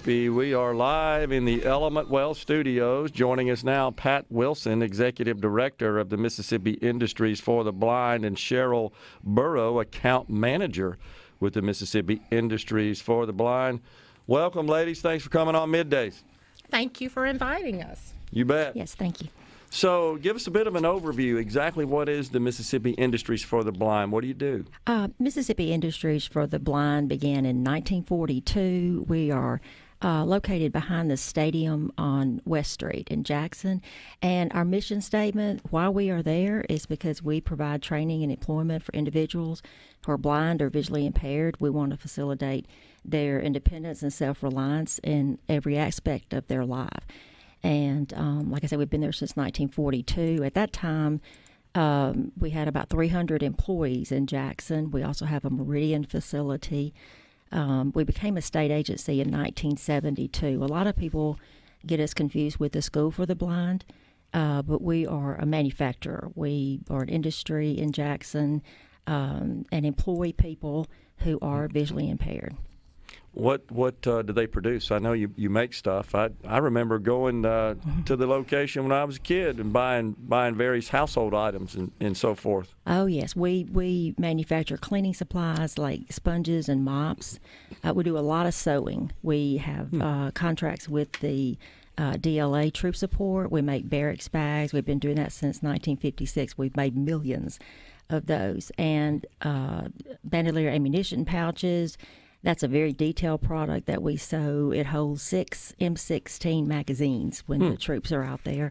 Mississippi. We are live in the Element Well Studios. Joining us now, Pat Wilson, Executive Director of the Mississippi Industries for the Blind, and Cheryle Burrow, Account Manager with the Mississippi Industries for the Blind. Welcome, ladies. Thanks for coming on Middays. Thank you for inviting us. You bet. Yes, thank you. So give us a bit of an overview. Exactly what is the Mississippi Industries for the Blind? What do you do? Mississippi Industries for the Blind began in 1942. We are located behind the stadium on West Street in Jackson. And our mission statement, why we are there, is because we provide training and employment for individuals who are blind or visually impaired. We want to facilitate their independence and self-reliance in every aspect of their life. And like I said, we've been there since 1942. At that time, we had about 300 employees in Jackson. We also have a Meridian facility. We became a state agency in 1972. A lot of people get us confused with the School for the Blind, but we are a manufacturer. We are an industry in Jackson and employ people who are visually impaired. What do they produce? I know you make stuff. I remember going to the location when I was a kid and buying various household items and so forth. Oh, yes. We manufacture cleaning supplies like sponges and mops. We do a lot of sewing. We have contracts with the DLA Troop Support. We make Barracks Bags. We've been doing that since 1956. We've made millions of those. And bandolier ammunition pouches. That's a very detailed product that we sew. It holds 6 M16 magazines when the troops are out there.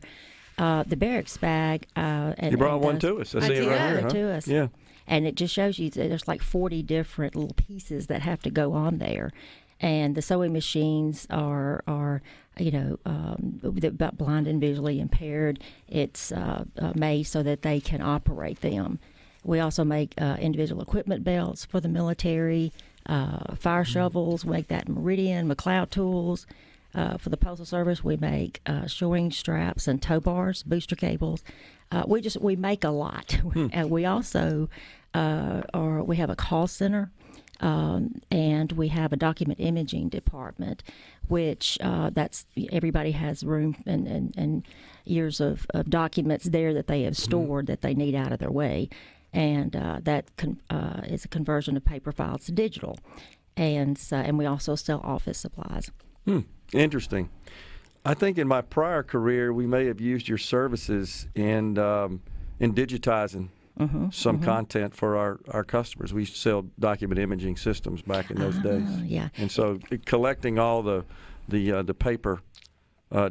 The Barracks Bag. You brought one to us. I see it right here. Huh? To us. Yeah. And it just shows you that there's like 40 different little pieces that have to go on there. And the sewing machines are blind and visually impaired. It's made so that they can operate them. We also make individual equipment belts for the military. Fire shovels, we make that in Meridian, McLeod tools. For the Postal Service, we make shoring straps and tow bars, booster cables. We make a lot. And we also we have a call center, and we have a document imaging department, which that's everybody has room and years of documents there that they have stored that they need out of their way. And that is a conversion of paper files to digital, and we also sell office supplies. Interesting. I think in my prior career we may have used your services in digitizing some content for our customers. We used to sell document imaging systems back in those days. Yeah. And so collecting all the paper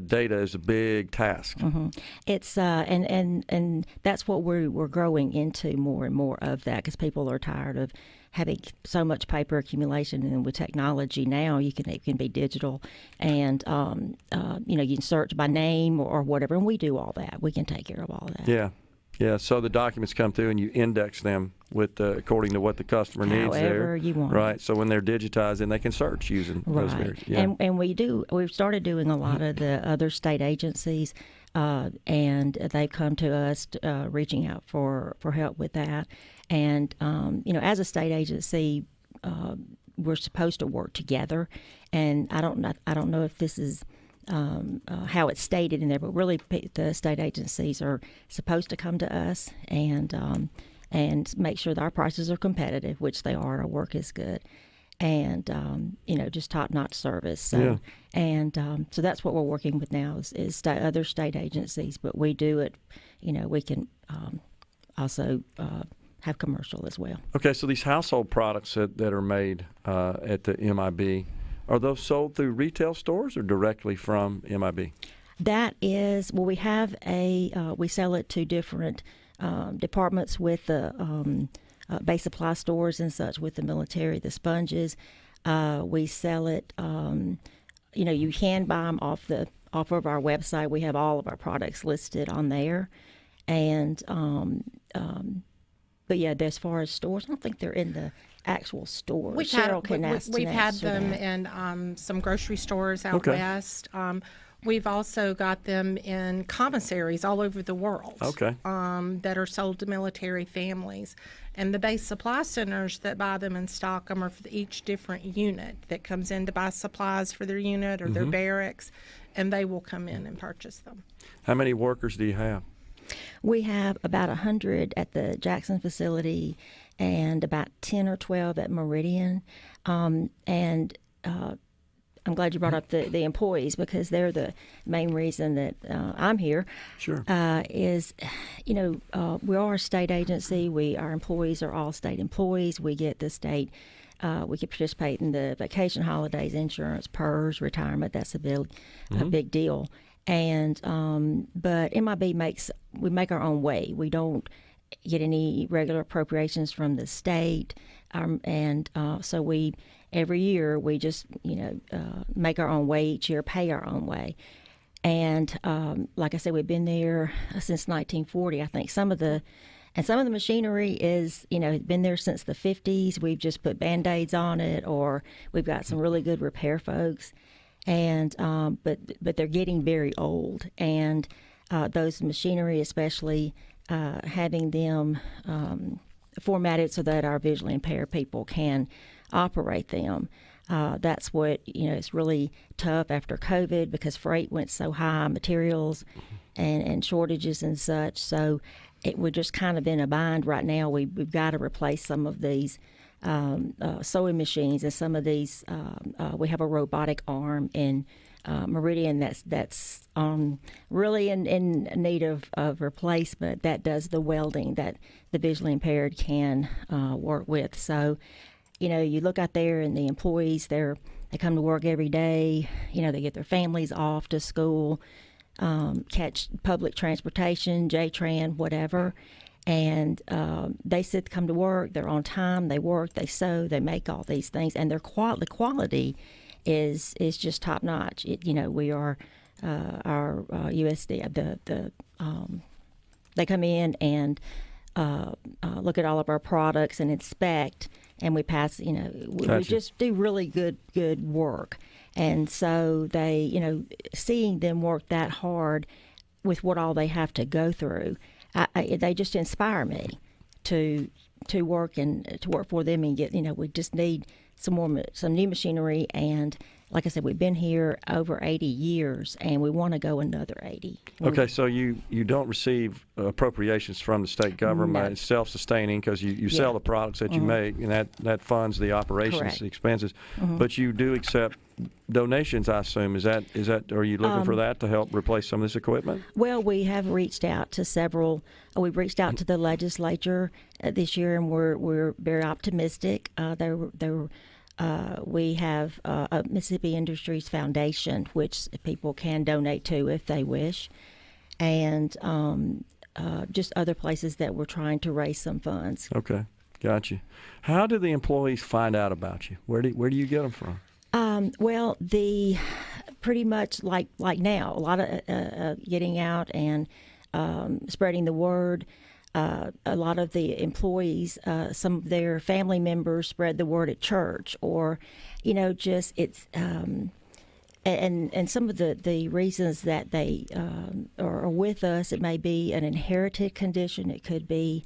data is a big task. It's and that's what we're growing into more and more of that, because people are tired of having so much paper accumulation, and with technology now it can be digital, and you can search by name or whatever, and we do all that. We can take care of all that. Yeah. So the documents come through and you index them with according to what the customer needs there. However you want. Right. So when they're digitized, then they can search using those various. Yeah. And we've started doing a lot of the other state agencies, and they've come to us reaching out for help with that. And as a state agency, we're supposed to work together. And I don't know if this is how it's stated in there, but really the state agencies are supposed to come to us and make sure that our prices are competitive, which they are. Our work is good, and just top-notch service. So, so that's what we're working with now is other state agencies, but we do it. We can also have commercial as well. Okay, so these household products that are made at the MIB, are those sold through retail stores or directly from MIB? That is, we have we sell it to different departments with the base supply stores and such with the military, the sponges. We sell it, you can buy them off of our website. We have all of our products listed on there. And, but yeah, as far as stores, I don't think they're in the actual stores. We've had them in some grocery stores out west. We've also got them in commissaries all over the world. Okay. That are sold to military families. And the base supply centers that buy them and stock them are for each different unit that comes in to buy supplies for their unit or their barracks, and they will come in and purchase them. How many workers do you have? We have about 100 at the Jackson facility and about 10 or 12 at Meridian. I'm glad you brought up the employees, because they're the main reason that I'm here. Sure. We are a state agency. Our employees are all state employees. We get the state, we can participate in the vacation, holidays, insurance, PERS, retirement. That's a big deal. And but MIB we make our own way. We don't get any regular appropriations from the state, so we every year we just make our own way each year, pay our own way. And like I said, we've been there since 1940. I think some of the machinery is been there since the 50s. We've just put Band-Aids on it, or we've got some really good repair folks. And but they're getting very old, and those machinery, especially having them formatted so that our visually impaired people can operate them. That's what it's really tough after COVID, because freight went so high, materials and shortages and such. So we're just kind of in a bind right now. We've got to replace some of these sewing machines, and some of these we have a robotic arm in Meridian that's really in need of replacement, that does the welding that the visually impaired can work with. So you look out there, and the employees, they come to work every day. They get their families off to school, catch public transportation, JTRAN, whatever. And they come to work, they're on time, they work, they sew, they make all these things, and the quality is just top notch. We are our USD. They come in and look at all of our products and inspect, and we pass. We just do really good work. And so they, seeing them work that hard with what all they have to go through, they just inspire me to work for them and get. We just need some new machinery, and like I said, we've been here over 80 years, and we want to go another 80. Okay, so you don't receive appropriations from the state government. No. It's self-sustaining, because you sell the products that you make, and that funds the operations, Correct. the expenses. But you do accept donations, I assume. Is that? Are you looking for that to help replace some of this equipment? Well, we have reached out to several. We've reached out to the legislature this year, and we're very optimistic. We have a Mississippi Industries Foundation, which people can donate to if they wish, and just other places that we're trying to raise some funds. Okay, got you. How do the employees find out about you? Where do you get them from? Well, pretty much like now, a lot of getting out and spreading the word. A lot of the employees, some of their family members spread the word at church, or, just it's, and some of the reasons that they are with us, it may be an inherited condition, it could be,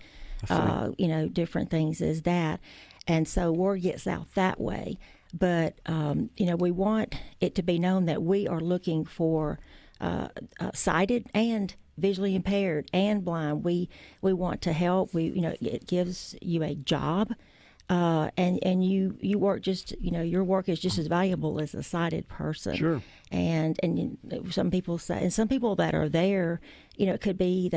different things as that. And so word gets out that way. But, we want it to be known that we are looking for sighted and visually impaired and blind. We want to help. It gives you a job, and you work just your work is just as valuable as a sighted person. Sure. And some people say, and some people that are there, they could be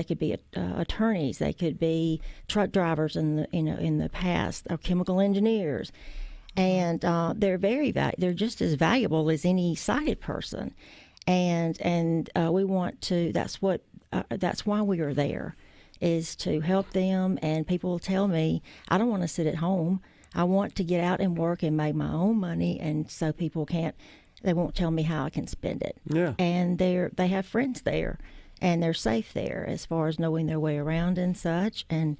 attorneys, they could be truck drivers in the past, or chemical engineers, and they're just as valuable as any sighted person. And we want to. That's why we are there, is to help them. And people tell me, I don't want to sit at home. I want to get out and work and make my own money. And so people they won't tell me how I can spend it. Yeah. And they have friends there, and they're safe there as far as knowing their way around and such. And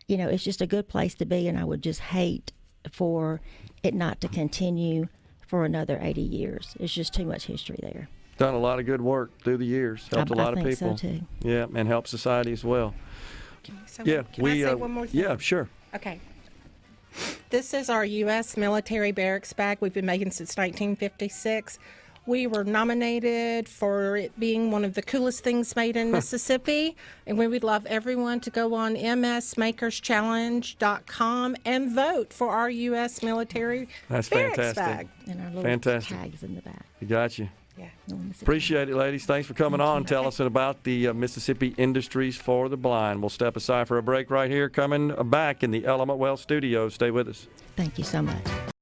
it's just a good place to be. And I would just hate for it not to continue for another 80 years. It's just too much history there. done a lot of good work through the years. Helped a lot I of think people. So too. Yeah, and helped society as well. Can Yeah, I say one more thing? Yeah, sure. Okay. This is our U.S. military barracks bag we've been making since 1956. We were nominated for it being one of the coolest things made in Mississippi, and we would love everyone to go on msmakerschallenge.com and vote for our U.S. military That's barracks fantastic. bag. And our little Fantastic. tags in the back. You got you. Yeah. Appreciate it, ladies. Thanks for coming on. Tell us about the Mississippi Industries for the Blind. We'll step aside for a break right here. Coming back in the Element Well studio. Stay with us. Thank you so much.